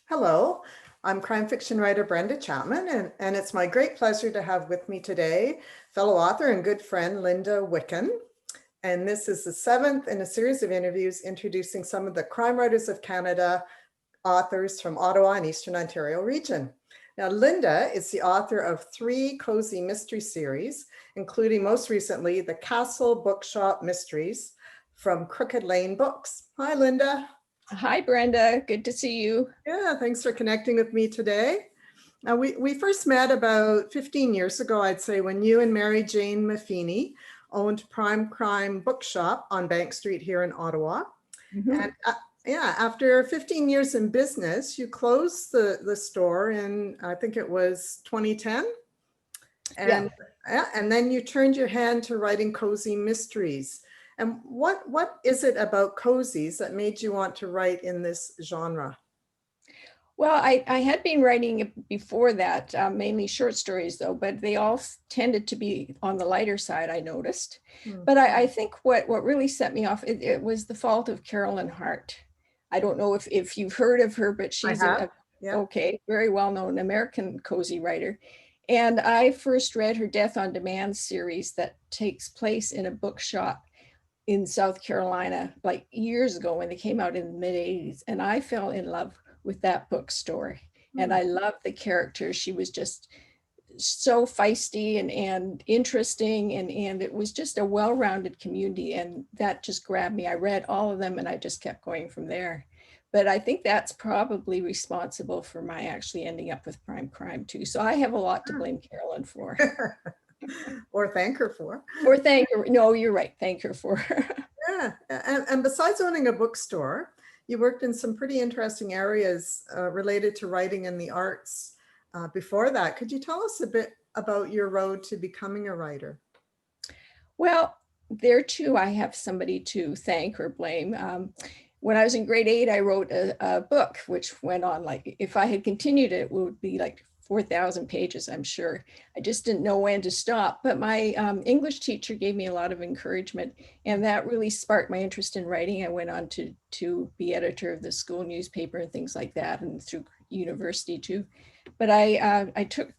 Hello, I'm crime fiction writer Brenda Chapman, and it's my great pleasure to have with me today fellow author and good friend Linda Wiken. And this is the seventh in a series of interviews introducing some of the Crime Writers of Canada authors from Ottawa and Eastern Ontario region. Now, Linda is the author of 3 cozy mystery series, including most recently the Castle Bookshop Mysteries from Crooked Lane Books. Hi, Linda. Hi, Brenda. Good to see you. Yeah, thanks for connecting with me today. Now, we first met about 15 years ago, I'd say, when you and Mary Jane Maffini owned Prime Crime Bookshop on Bank Street here in Ottawa. And yeah, after 15 years in business, you closed the store in, I think it was 2010. And, and then you turned your hand to writing cozy mysteries. And what is it about cozies that made you want to write in this genre? Well, I had been writing before that, mainly short stories though, but they all tended to be on the lighter side, I noticed. But I think what really set me off, it was the fault of Carolyn Hart. I don't know if you've heard of her, but she's okay, very well-known American cozy writer. And I first read her Death on Demand series that takes place in a bookshop in South Carolina, like years ago when they came out in the mid-'80s. And I fell in love with that bookstore. And I loved the character. She was just so feisty and interesting. And it was just a well-rounded community. And that just grabbed me. I read all of them and I just kept going from there. But I think that's probably responsible for my actually ending up with Prime Crime too. So I have a lot to blame Carolyn for. Or thank her for. Or thank her. No, you're right. Thank her for. Yeah. And besides owning a bookstore, you worked in some pretty interesting areas related to writing and the arts before that. Could you tell us a bit about your road to becoming a writer? Well, there too, I have somebody to thank or blame. When I was in grade 8, I wrote a book, which went on like, if I had continued it would be like 4,000 pages, I'm sure. I just didn't know when to stop. But my English teacher gave me a lot of encouragement, and that really sparked my interest in writing. I went on to be editor of the school newspaper and things like that, and through university too. But I took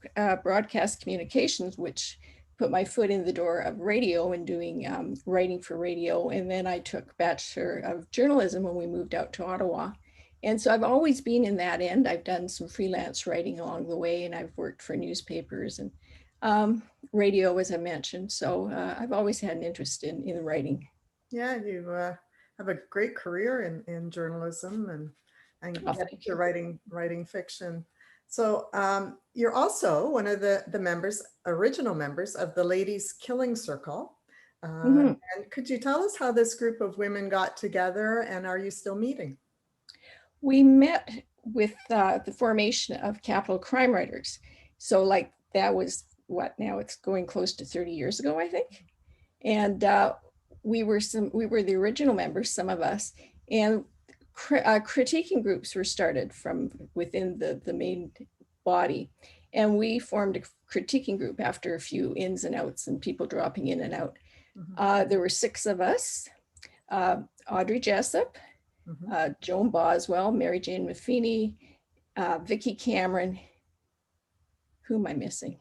broadcast communications, which put my foot in the door of radio and doing writing for radio. And then I took Bachelor of Journalism when we moved out to Ottawa. And so I've always been in that end. I've done some freelance writing along the way, and I've worked for newspapers and radio, as I mentioned. So I've always had an interest in writing. Yeah, you have a great career in journalism and get to writing fiction. So you're also one of the members, original members of the Ladies Killing Circle. And could you tell us how this group of women got together, and are you still meeting? We met with the formation of Capital Crime Writers. So like that was what, now it's going close to 30 years ago, I think. And we were the original members, some of us, and critiquing groups were started from within the main body. And we formed a critiquing group after a few ins and outs and people dropping in and out. There were 6 of us, Audrey Jessup, Joan Boswell, Mary Jane Maffini, Vicki Cameron. Who am I missing?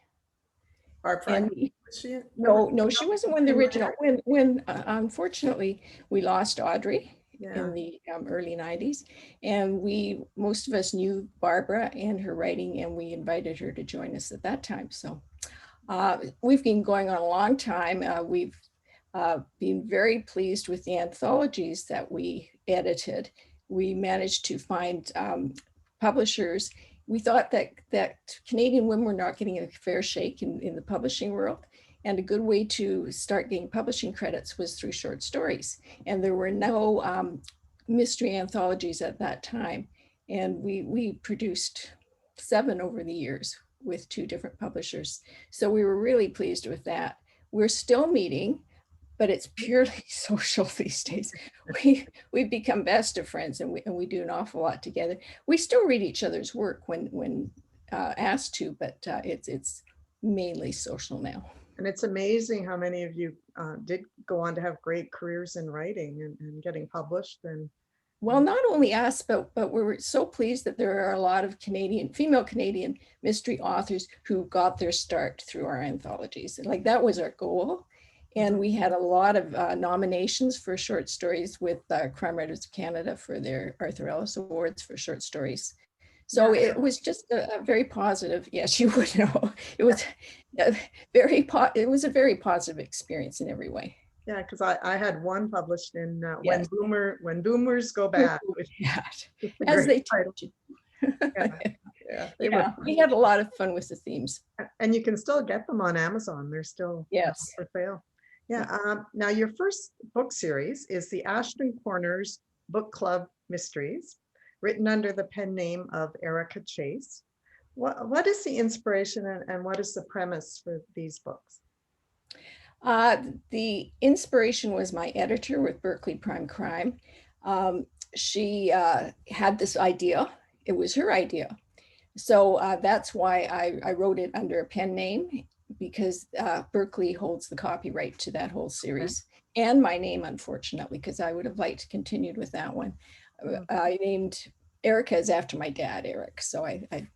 No, she wasn't one of the original. When unfortunately we lost Audrey in the early 90s, and most of us knew Barbara and her writing, and we invited her to join us at that time. So we've been going on a long time. We've been very pleased with the anthologies that we edited. We managed to find publishers. We thought that Canadian women were not getting a fair shake in the publishing world. And a good way to start getting publishing credits was through short stories. And there were no mystery anthologies at that time. And we produced 7 over the years with 2 different publishers. So we were really pleased with that. We're still meeting, but it's purely social these days. We've become best of friends, and we do an awful lot together. We still read each other's work when asked to, but it's mainly social now. And it's amazing how many of you did go on to have great careers in writing and getting published. And Well, not only us, but we're so pleased that there are a lot of female Canadian mystery authors who got their start through our anthologies. Like that was our goal. And we had a lot of nominations for short stories with Crime Writers of Canada for their Arthur Ellis Awards for short stories. So Yeah. it was just a very positive, yes, you would know. It was it was a very positive experience in every way. Yeah, because I had one published in Yes. When Boomers Go Bad, which is a As great they title. teach. Yeah, Yeah, we had a lot of fun with the themes. and you can still get them on Amazon. They're still Yes. for sale. Yeah. Now your first book series is the Ashton Corners Book Club Mysteries, written under the pen name of Erica Chase. What is the inspiration and what is the premise for these books? The inspiration was my editor with Berkeley Prime Crime. She had this idea. It was her idea. So that's why I wrote it under a pen name, because Berkeley holds the copyright to that whole series. And my name, unfortunately, because I would have liked to continue with that one. I named Erica is after my dad, Eric. So I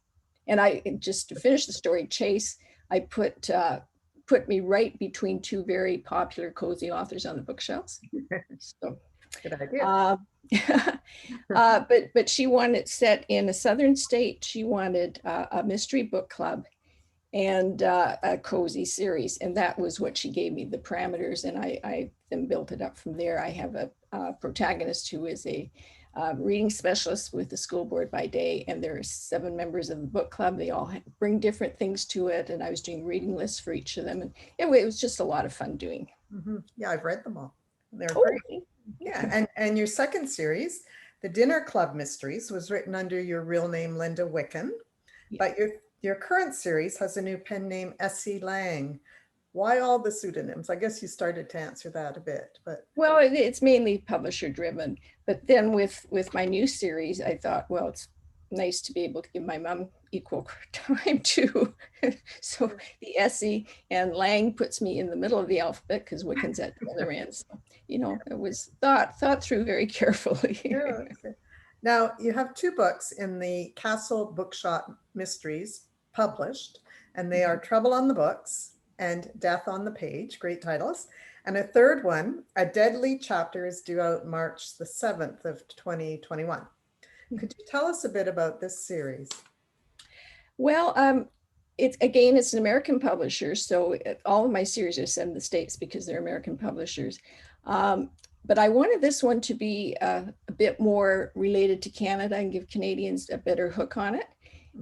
just to finish the story, Chase, I put me right between two very popular cozy authors on the bookshelves. So good idea. But she wanted it set in a southern state. She wanted a mystery book club and a cozy series, and that was what she gave me, the parameters, and I then built it up from there. I have a protagonist who is a reading specialist with the school board by day, and there are 7 members of the book club. They all bring different things to it, and I was doing reading lists for each of them, and it was just a lot of fun doing. Yeah, I've read them all. They're great. Yeah, and your second series, the Dinner Club Mysteries, was written under your real name, Linda Wiken, but your current series has a new pen name, S.C. Lang. Why all the pseudonyms? I guess you started to answer that a bit, but. Well, it's mainly publisher driven, but then with my new series, I thought, well, it's nice to be able to give my mom equal time too. So the Essie and Lang puts me in the middle of the alphabet because Wiken's at the other end. So, it was thought through very carefully. Yeah, okay. Now you have 2 books in the Castle Bookshop Mysteries published, and they are Trouble on the Books and Death on the Page, great titles. And a third one, A Deadly Chapter, is due out March the 7th of 2021. Could you tell us a bit about this series? Well, it's an American publisher, so all of my series are set in the States because they're American publishers. But I wanted this one to be a bit more related to Canada and give Canadians a better hook on it.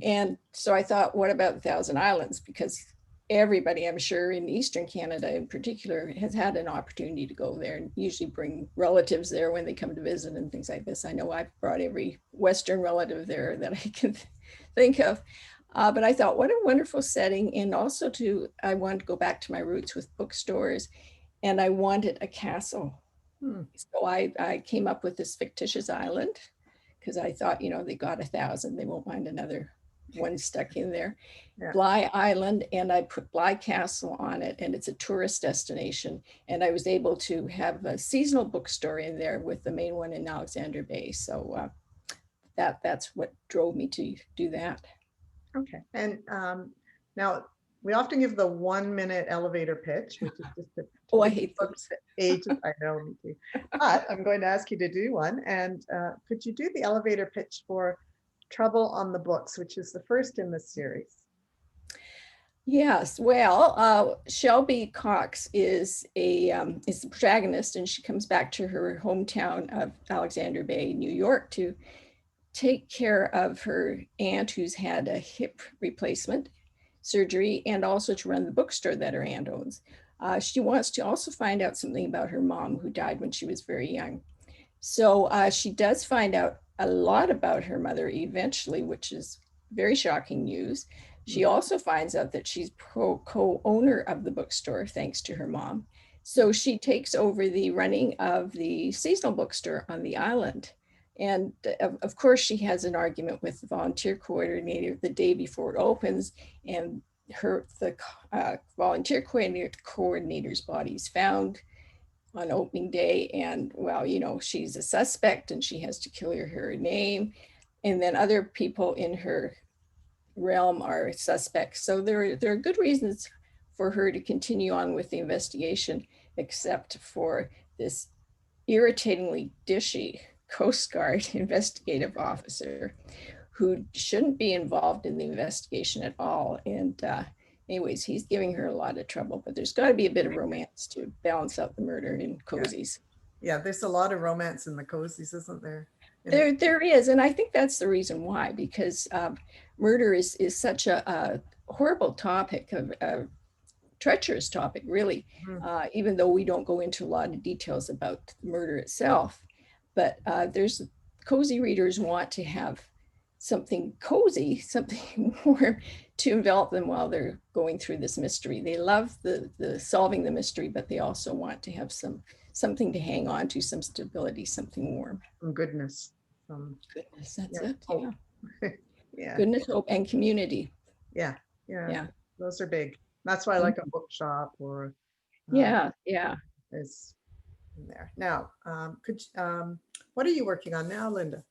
And so I thought, what about the Thousand Islands? Because everybody, I'm sure, in Eastern Canada in particular, has had an opportunity to go there and usually bring relatives there when they come to visit and things like this. I know I've brought every Western relative there that I can think of. But I thought, what a wonderful setting. And also I wanted to go back to my roots with bookstores, and I wanted a castle. So I came up with this fictitious island because I thought, they got 1,000. They won't mind another one stuck in there. Yeah. Bly Island, and I put Bly Castle on it, and it's a tourist destination. And I was able to have a seasonal bookstore in there with the main one in Alexander Bay. So that's what drove me to do that. Okay. And now we often give the 1-minute elevator pitch, which is just I hate those. Ages. I know, me too. But I'm going to ask you to do one. And could you do the elevator pitch for Trouble on the Books, which is the first in this series? Yes, well, Shelby Cox is the protagonist, and she comes back to her hometown of Alexander Bay, New York, to take care of her aunt who's had a hip replacement surgery, and also to run the bookstore that her aunt owns. She wants to also find out something about her mom, who died when she was very young. So she does find out a lot about her mother eventually, which is very shocking news. She also finds out that she's co-owner of the bookstore thanks to her mom. So she takes over the running of the seasonal bookstore on the island. And of course, she has an argument with the volunteer coordinator the day before it opens, and the volunteer coordinator's body is found on opening day, and well, you know, she's a suspect and she has to clear her name, and then other people in her realm are suspects. So there are good reasons for her to continue on with the investigation, except for this irritatingly dishy Coast Guard investigative officer who shouldn't be involved in the investigation at all. And anyways, he's giving her a lot of trouble, but there's got to be a bit of romance to balance out the murder in cozies. Yeah, there's a lot of romance in the cozies, isn't there? There is, and I think that's the reason why, because murder is such a horrible topic, a treacherous topic, really, even though we don't go into a lot of details about the murder itself. But there's cozy readers want to have something cozy, something warm to envelop them while they're going through this mystery. They love the solving the mystery, but they also want to have something to hang on to, some stability, something warm. Some goodness. Goodness, that's it. Yeah. Yeah. Goodness, hope, and community. Yeah. Those are big. That's why I like a bookshop or yeah. Is in there. Now, what are you working on now, Linda?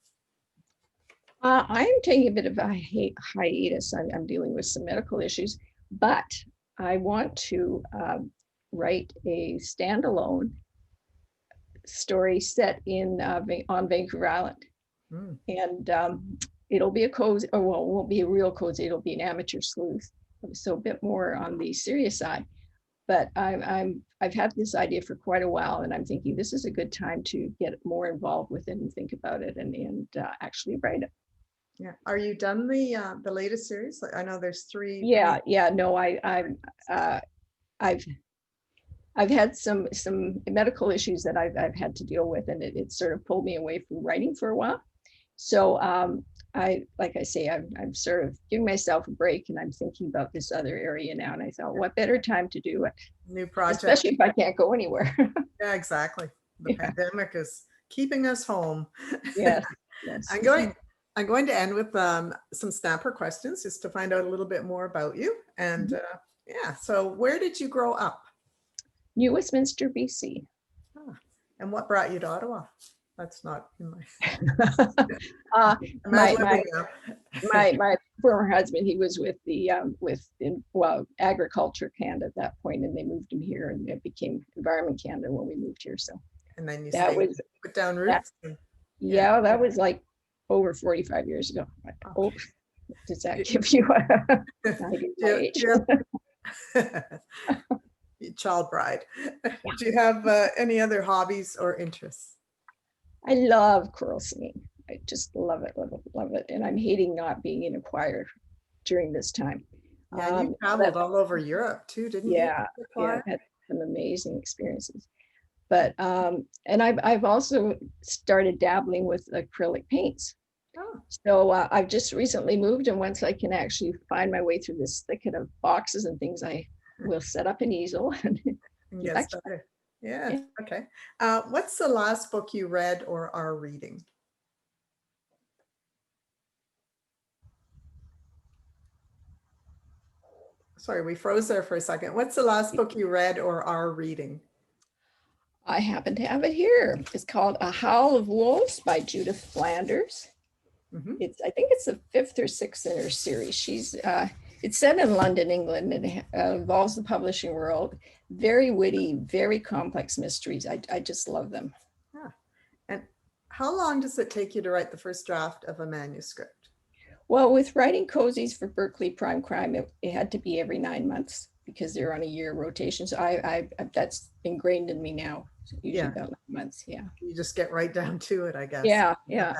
I'm taking a bit of a hiatus. I'm dealing with some medical issues, but I want to write a standalone story set on Vancouver Island. And it'll be a cozy, or well, it won't be a real cozy, it'll be an amateur sleuth. So a bit more on the serious side. But I've had this idea for quite a while, and I'm thinking this is a good time to get more involved with it and think about it and actually write it. Yeah. Are you done the latest series? I know there's 3. Yeah. No, I've had some medical issues that I've had to deal with, and it sort of pulled me away from writing for a while. So like I say, I'm sort of giving myself a break, and I'm thinking about this other area now. And I thought, what better time to do it? New project. Especially if I can't go anywhere. Yeah, exactly. The pandemic is keeping us home. Yes. I'm going to end with some snapper questions just to find out a little bit more about you. And yeah, so where did you grow up? New Westminster, BC. And what brought you to Ottawa? That's not in my former husband, he was with the Agriculture Canada at that point, and they moved him here, and it became Environment Canada when we moved here. So and then you put down roots. That was like over 45 years ago. Oh, does that give you a child bride? Do you have any other hobbies or interests? I love choral singing. I just love it. And I'm hating not being in a choir during this time. Yeah, you traveled all over Europe too, didn't you? Yeah, I've had some amazing experiences. But and I've also started dabbling with acrylic paints. So I've just recently moved, and once I can actually find my way through this thicket of boxes and things, I will set up an easel and get started. Yeah. Okay. What's the last book you read or are reading? Sorry, we froze there for a second. What's the last book you read or are reading? I happen to have it here. It's called A Howl of Wolves by Judith Flanders. I think it's the 5th or 6th in her series. It's set in London, England, and it involves the publishing world. Very witty, very complex mysteries. I just love them. And how long does it take you to write the first draft of a manuscript? Well, with writing cozies for Berkeley Prime Crime, it had to be every 9 months because they're on a year rotation. So I that's ingrained in me now. Usually about 9 months. Yeah. You just get right down to it, I guess. Yeah. You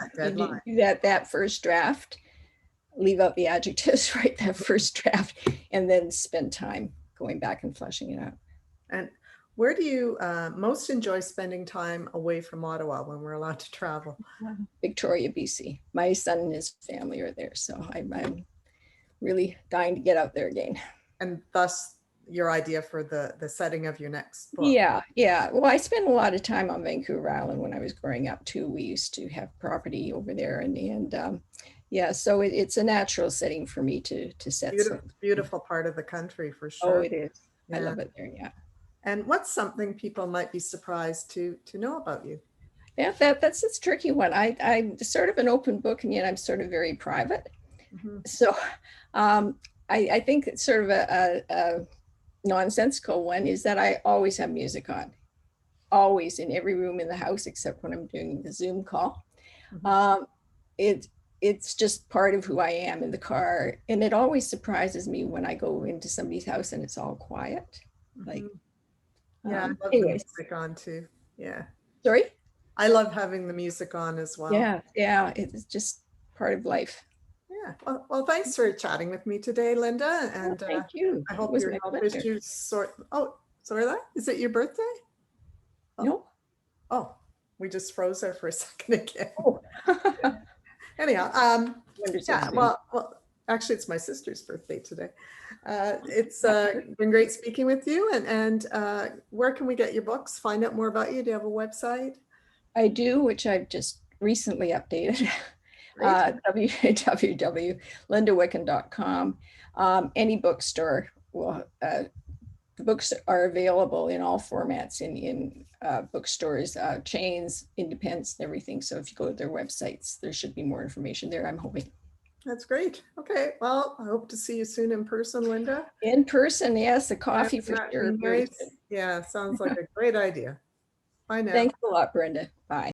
do that first draft, leave out the adjectives, write that first draft, and then spend time going back and fleshing it out. And where do you most enjoy spending time away from Ottawa when we're allowed to travel? Victoria, BC. My son and his family are there, so I'm really dying to get out there again. And thus your idea for the setting of your next book. Yeah. Well, I spent a lot of time on Vancouver Island when I was growing up too. We used to have property over there, and so it's a natural setting for me to set. Beautiful part of the country for sure. Oh, it is. I love it there. Yeah. And what's something people might be surprised to know about you? Yeah, that's a tricky one. I'm sort of an open book, and yet I'm sort of very private. Mhm. So I think it's sort of a nonsensical one is that I always have music on, always in every room in the house, except when I'm doing the Zoom call. Mhm. It it's just part of who I am in the car, and it always surprises me when I go into somebody's house and it's all quiet. Like, Mhm. Yeah, I love the anyways, music on too. Yeah. sorry. I love having the music on as well. Yeah, it's just part of life. Yeah. Well, thanks for chatting with me today, Linda. Oh, And thank you. I It hope was your my health pleasure. issues sort. Oh, sorry, is it your birthday? Oh, No. oh, we just froze there for a second again. Oh. Anyhow, Wonders of yeah, Zoom. well, actually, it's my sister's birthday today. It's been great speaking with you. And where can we get your books? Find out more about you? Do you have a website? I do, which I've just recently updated. Great. www.lindawiken.com. Any bookstore will, the books are available in all formats in bookstores, chains, independents, and everything. So if you go to their websites, there should be more information there, I'm hoping. That's great. Okay. Well, I hope to see you soon in person, Linda. In person, yes, the That coffee for that'd sure. be nice. Yeah, sounds like a great idea. Bye now. Thanks a lot, Brenda. Bye.